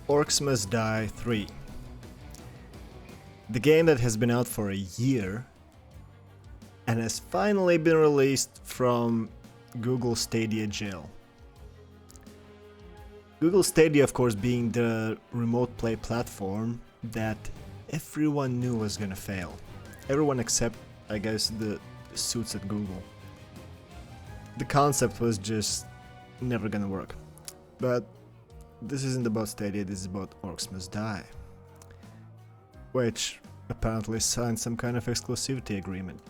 Orcs Must Die 3. The game that has been out for a year and has finally been released from Google Stadia jail. Google Stadia, of course, being the remote play platform that everyone knew was gonna fail. Everyone except, I guess, the suits at Google. The concept was just never gonna work. But this isn't about Stadia, this is about Orcs Must Die, which apparently signed some kind of exclusivity agreement.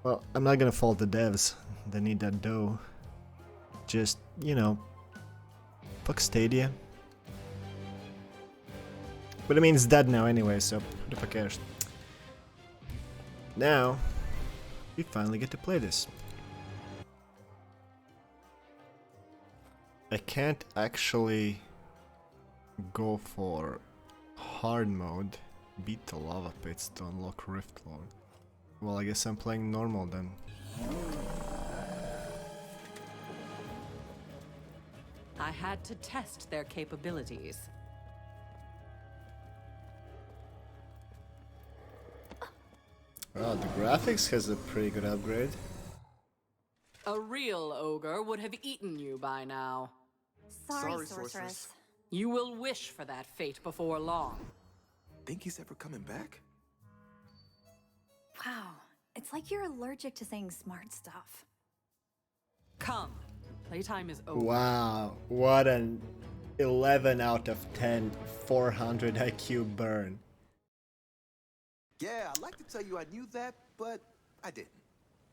Well, I'm not gonna fault the devs, they need that dough. Just, you know, fuck Stadia. But I mean, it's dead now anyway, so who the fuck cares? Now, we finally get to play this. I can't actually go for hard mode, beat the lava pits to unlock Rift Lord. Well, I guess I'm playing normal then. I had to test their capabilities. Wow, the graphics has a pretty good upgrade. A real ogre would have eaten you by now. Sorry, sorceress. You will wish for that fate before long. Think he's ever coming back? Wow, it's like you're allergic to saying smart stuff. Come, playtime is over. Wow, what an 11 out of 10 400 IQ burn. Yeah, I'd like to tell you I knew that, but I didn't.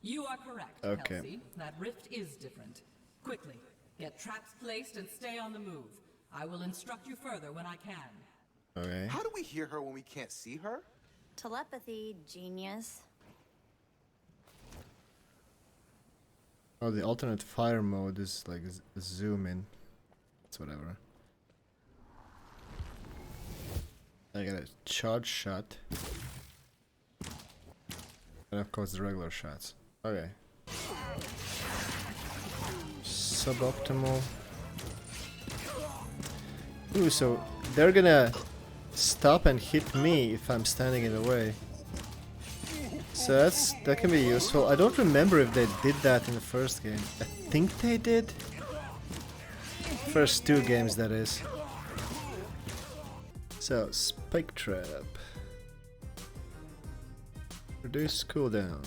You are correct, Okay. Kelsey. That rift is different. Quickly, get traps placed and stay on the move. I will instruct you further when I can. Okay. How do we hear her when we can't see her? Telepathy, genius. Oh, the alternate fire mode is like zoom in. It's whatever. I got a charge shot. And of course the regular shots. Okay. Suboptimal. Ooh, so they're gonna stop and hit me if I'm standing in the way. So that can be useful. I don't remember if they did that in the first game. I think they did. First two games, that is. So, spike trap. Reduce cooldown.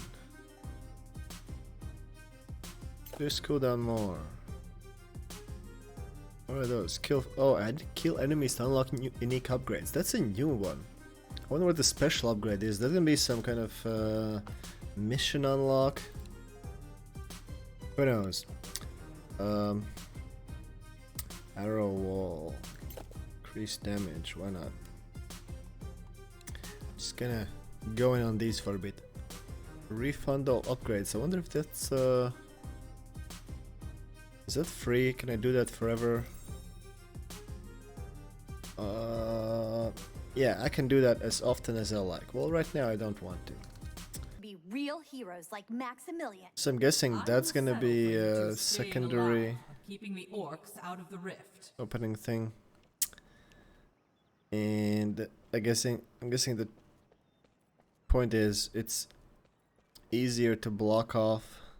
Reduce cooldown more. What are those? Kill. Oh, and kill enemies to unlock unique upgrades. That's a new one. I wonder what the special upgrade is. There's gonna be some kind of mission unlock. Who knows? Arrow wall. Increase damage. Why not? Just gonna go in on these for a bit. Refund all upgrades. I wonder if that's is that free? Can I do that forever? Yeah, I can do that as often as I like. Well, right now I don't want to. Be real heroes like Maximilian. So I'm guessing that's gonna be a Staying secondary alive, keeping the orcs out of the rift. opening thing. And I'm guessing the point is it's easier to block off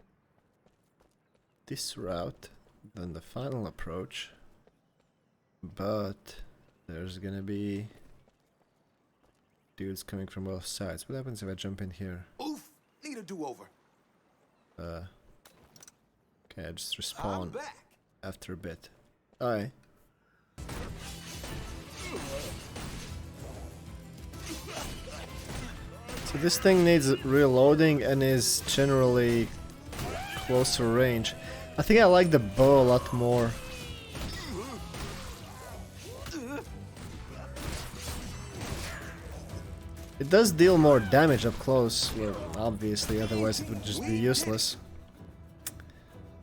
this route than the final approach, but there's gonna be dudes coming from both sides. What happens if I jump in here? Oof! Need a do-over. Okay, I just I'm respawn back. after a bit. Alright. So this thing needs reloading and is generally closer range. I think I like the bow a lot more. It does deal more damage up close, well, obviously, otherwise it would just be useless.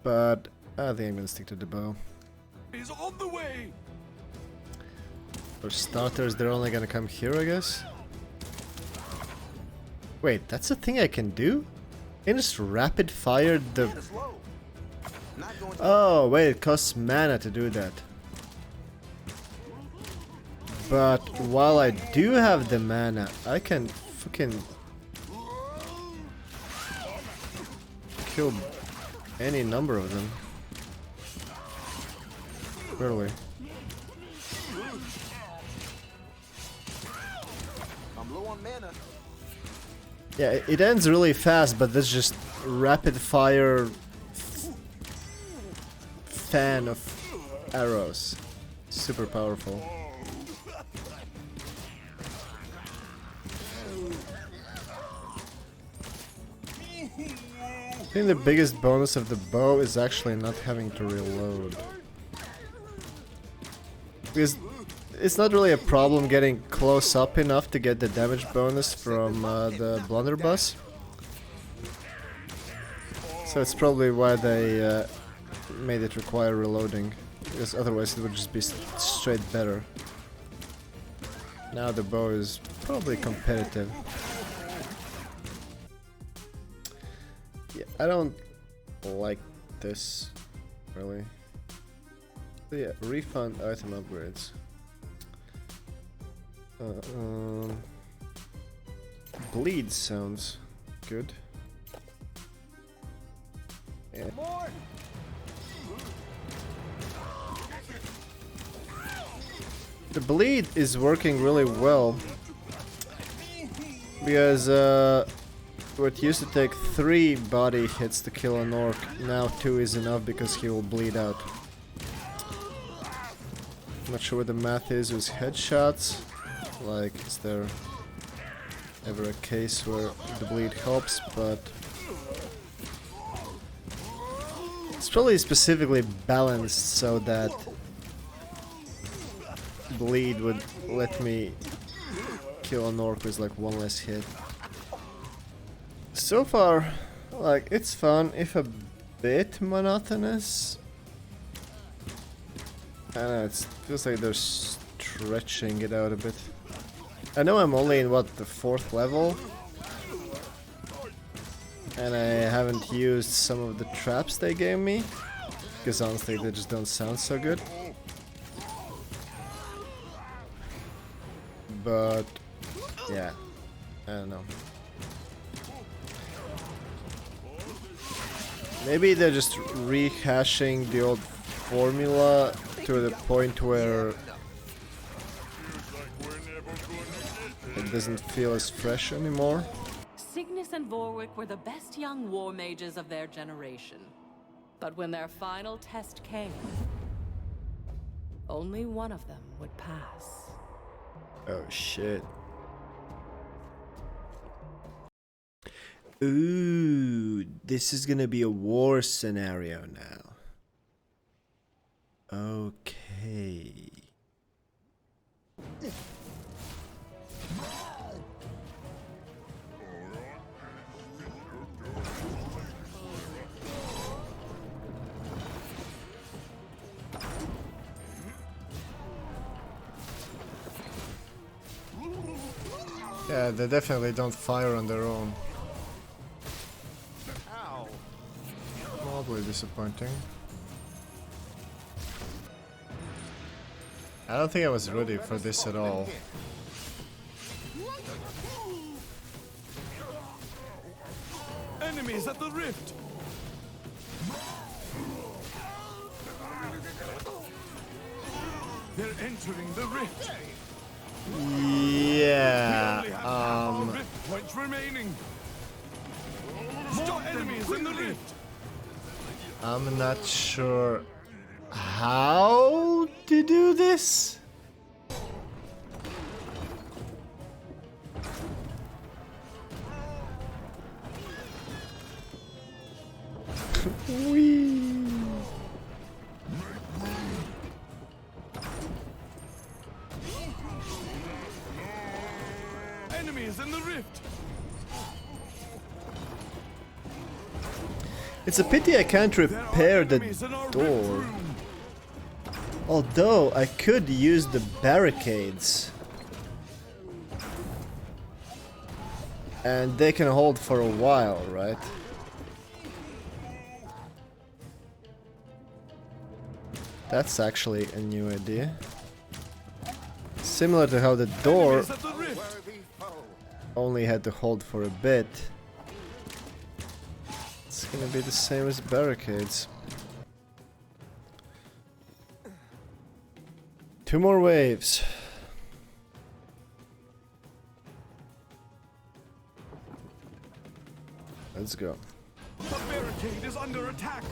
But I think I'm gonna stick to the bow. He's on the way. For starters, they're only gonna come here, I guess. Wait, that's a thing I can do? I can just rapid fire the... That is low. Not going to Oh, wait, it costs mana to do that. But while I do have the mana, I can fucking kill any number of them. Really. I'm low on mana. Yeah, it ends really fast, but that's just rapid fire fan of arrows. Super powerful. I think the biggest bonus of the bow is actually not having to reload. Because it's not really a problem getting close up enough to get the damage bonus from the blunderbuss. So it's probably why they made it require reloading. Because otherwise it would just be straight better. Now the bow is probably competitive. Yeah, I don't like this, really. But yeah, refund item upgrades. Bleed sounds good. Yeah. The bleed is working really well because what used to take 3 body hits to kill an orc, now 2 is enough because he will bleed out. I'm not sure what the math is with headshots. Like, is there ever a case where the bleed helps, but it's probably specifically balanced so that bleed would let me kill an orc with like 1 less hit. So far, like, it's fun, if a bit monotonous. I don't know, it feels like they're stretching it out a bit. I know I'm only in, what, the 4th level? And I haven't used some of the traps they gave me, because honestly they just don't sound so good. But, yeah, I don't know. Maybe they're just rehashing the old formula to the point where it doesn't feel as fresh anymore. Cygnus and Vorwick were the best young war mages of their generation. But when their final test came, only one of them would pass. Oh shit. Ooh, this is gonna be a war scenario now. Okay. Yeah, they definitely don't fire on their own. Probably disappointing. I don't think I was ready for this at all. Enemies at the rift. They're entering the rift. Yeah. Rift points remaining. More enemies in the rift. I'm not sure how to do this. Whee. Enemies in the rift. It's a pity I can't repair the door. Although I could use the barricades. And they can hold for a while, right? That's actually a new idea. Similar to how the door Enemies at the rift. only had to hold for a bit. It's gonna be the same as barricades. 2 more waves. Let's go. The barricade is under attack.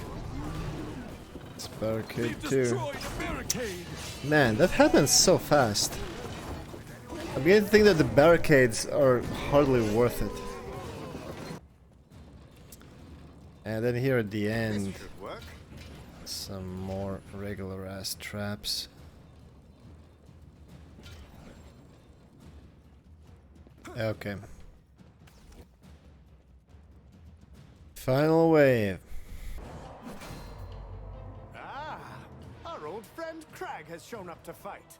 It's barricade They've 2. destroyed a barricade. Man, that happens so fast. I'm beginning to think that the barricades are hardly worth it. And then here at the end, some more regular ass traps. Okay. Final wave. Ah, our old friend Crag has shown up to fight.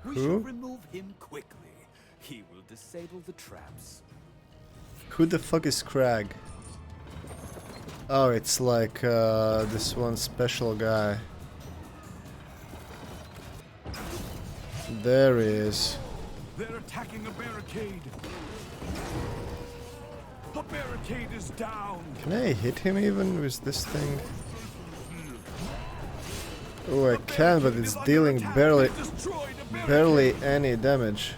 We Who? should remove him quickly. He will disable the traps. Who the fuck is Crag? Oh, it's like this one special guy. There he is. They're attacking a barricade. The barricade is down. Can I hit him even with this thing? Oh, I can, but it's dealing barely any damage.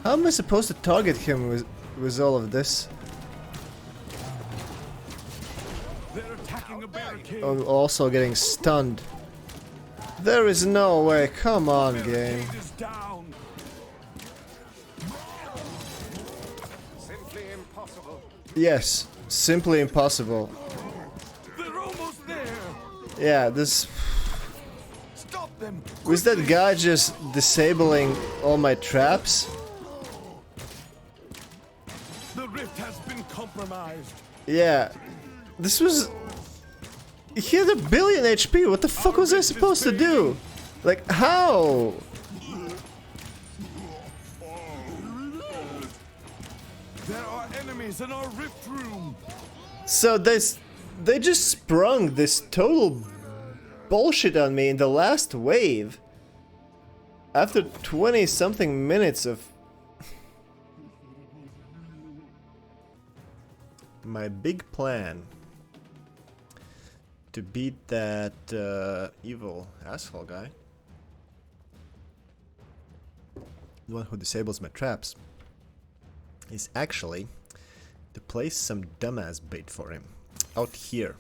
How am I supposed to target him with all of this? They're attacking a barricade. Oh, also getting stunned. There is no way. Come on, game. Barricade is down. Simply impossible. Yes, simply impossible. They're almost there. Yeah, this. Stop them. Was that guy just disabling all my traps? The rift has been compromised. Yeah. This was. He had 1 billion HP. What the fuck was I supposed to do? Like, how? There are enemies in our rift room. So they just sprung this total bullshit on me in the last wave. After 20 something minutes of my big plan to beat that evil asshole guy, the one who disables my traps, is actually to place some dumbass bait for him out here.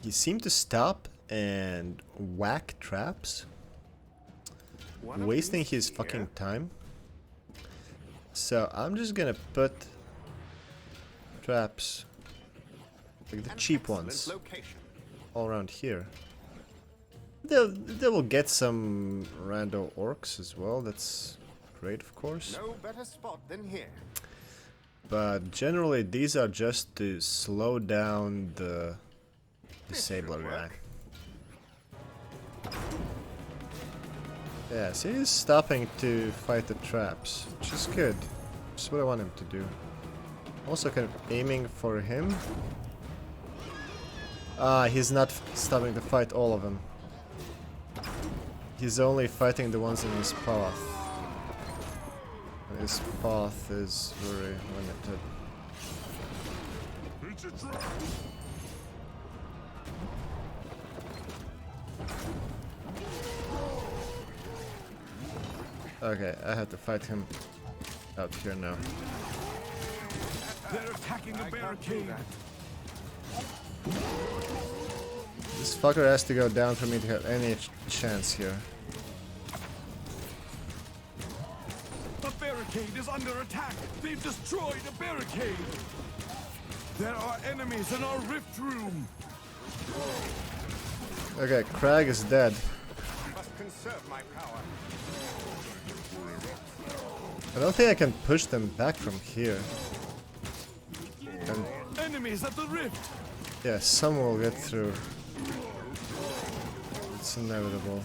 He seemed to stop and whack traps, wasting his fucking time. So I'm just gonna put traps, like the cheap ones, all around here. They will get some rando orcs as well. That's great, of course. No better spot than here. But generally, these are just to slow down the disabler guy. Yeah, see, he's stopping to fight the traps, which is good. Which is what I want him to do. Also, kind of aiming for him. Ah, he's not stopping to fight all of them. He's only fighting the ones in his path. And his path is very limited. Okay, I have to fight him out here now. They're attacking a barricade. This fucker has to go down for me to have any chance here. The barricade is under attack. They've destroyed a barricade. There are enemies in our rift room. Okay, Crag is dead. Must conserve my power. I don't think I can push them back from here. And Enemies at the rift. yeah, some will get through. It's inevitable.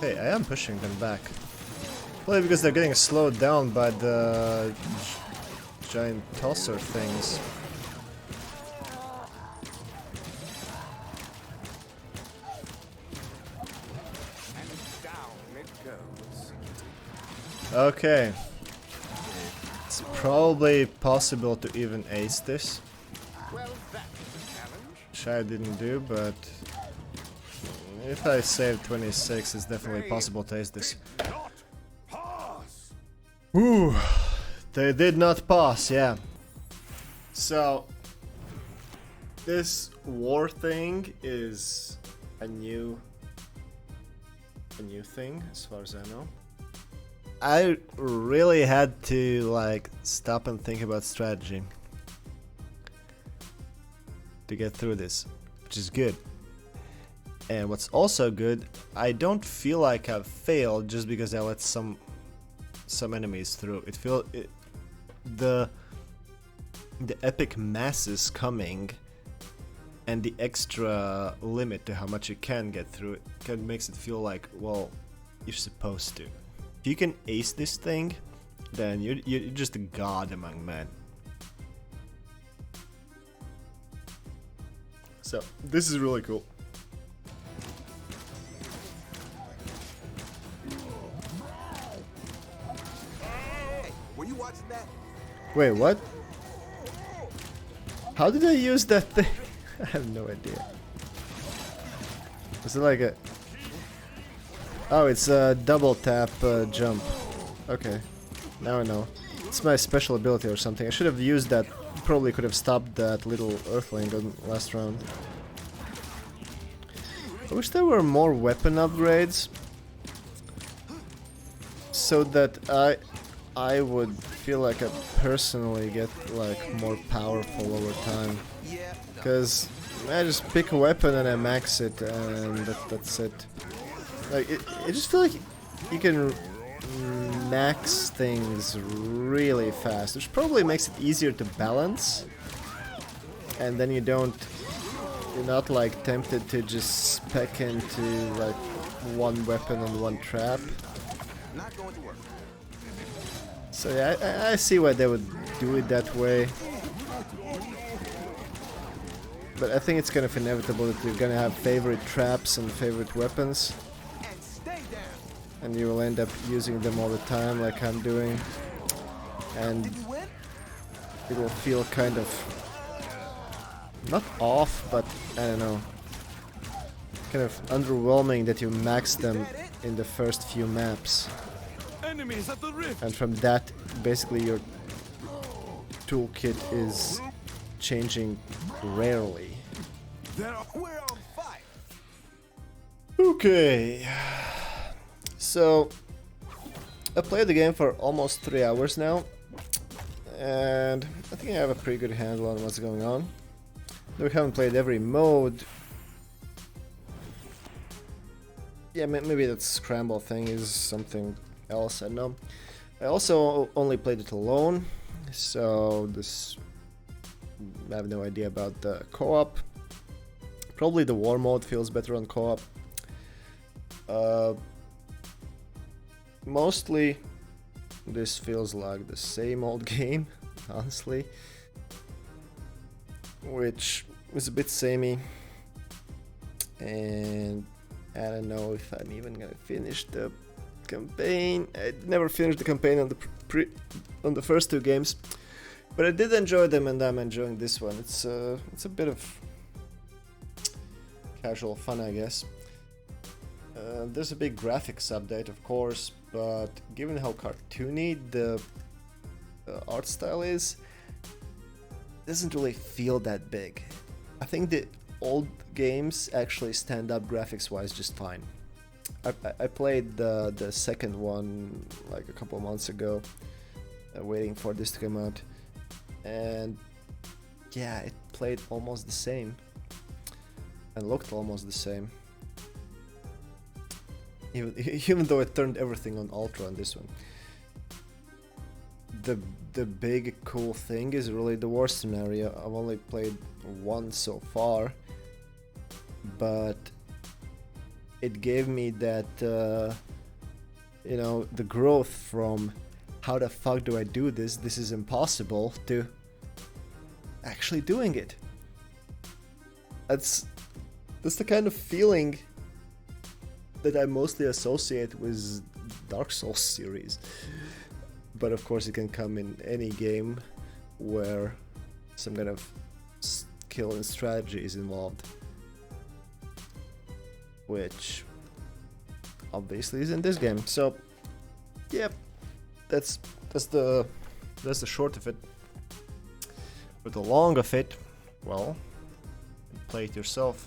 Hey, I am pushing them back. Probably because they're getting slowed down by the giant tosser things. Okay. It's probably possible to even ace this. Well, that's a challenge. Which I didn't do, but if I save 26, it's definitely possible to ace this. Not pass. Ooh, they did not pass, yeah. So, this war thing is a new thing, as far as I know. I really had to like stop and think about strategy to get through this, which is good. And what's also good, I don't feel like I've failed just because I let some enemies through. The epic masses coming and the extra limit to how much you can get through it makes it feel like, well, you're supposed to. If you can ace this thing, then you're just a god among men. So this is really cool. Hey, were you watching that? Wait, what? How did I use that thing? I have no idea. Is it like a... Oh, it's a double tap jump. Okay, now I know. It's my special ability or something. I should have used that. Probably could have stopped that little earthling on last round. I wish there were more weapon upgrades, so that I would feel like I personally get like more powerful over time. Yeah. Because I just pick a weapon and I max it, and that's it. Like it just feels like you can max things really fast, which probably makes it easier to balance. And then you're not like tempted to just spec into like one weapon and one trap. Not going to work. So yeah, I see why they would do it that way. But I think it's kind of inevitable that you're gonna have favorite traps and favorite weapons. And stay down. And you will end up using them all the time like I'm doing. And Did you win? it will feel kind of... not off, but I don't know. Kind of underwhelming that you max them in the first few maps. Enemies at the rift. And from that, basically your toolkit is changing rarely. We're on fire. Okay. So, I played the game for almost 3 hours now. And I think I have a pretty good handle on what's going on. Though we haven't played every mode. Yeah, maybe that scramble thing is something else, I don't know. I also only played it alone, so I have no idea about the co-op. Probably the war mode feels better on co-op. Mostly this feels like the same old game, honestly, which is a bit samey, and I don't know if I'm even gonna finish the campaign. I never finished the campaign on the first two games, but I did enjoy them, and I'm enjoying this one. It's a bit of casual fun, I guess. There's a big graphics update, of course, but given how cartoony the art style is, it doesn't really feel that big. I think the old games actually stand up graphics-wise just fine. I played the second one like a couple of months ago, waiting for this to come out, and yeah, it played almost the same and looked almost the same. Even though it turned everything on Ultra on this one. The big cool thing is really the war scenario. I've only played one so far, but it gave me that, you know, the growth from how the fuck do I do this? This is impossible, to actually doing it. That's the kind of feeling that I mostly associate with Dark Souls series. but of course it can come in any game where some kind of skill and strategy is involved, which obviously is in this game. So yep, that's the short of it. But the long of it, well, play it yourself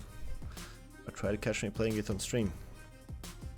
or try to catch me playing it on stream.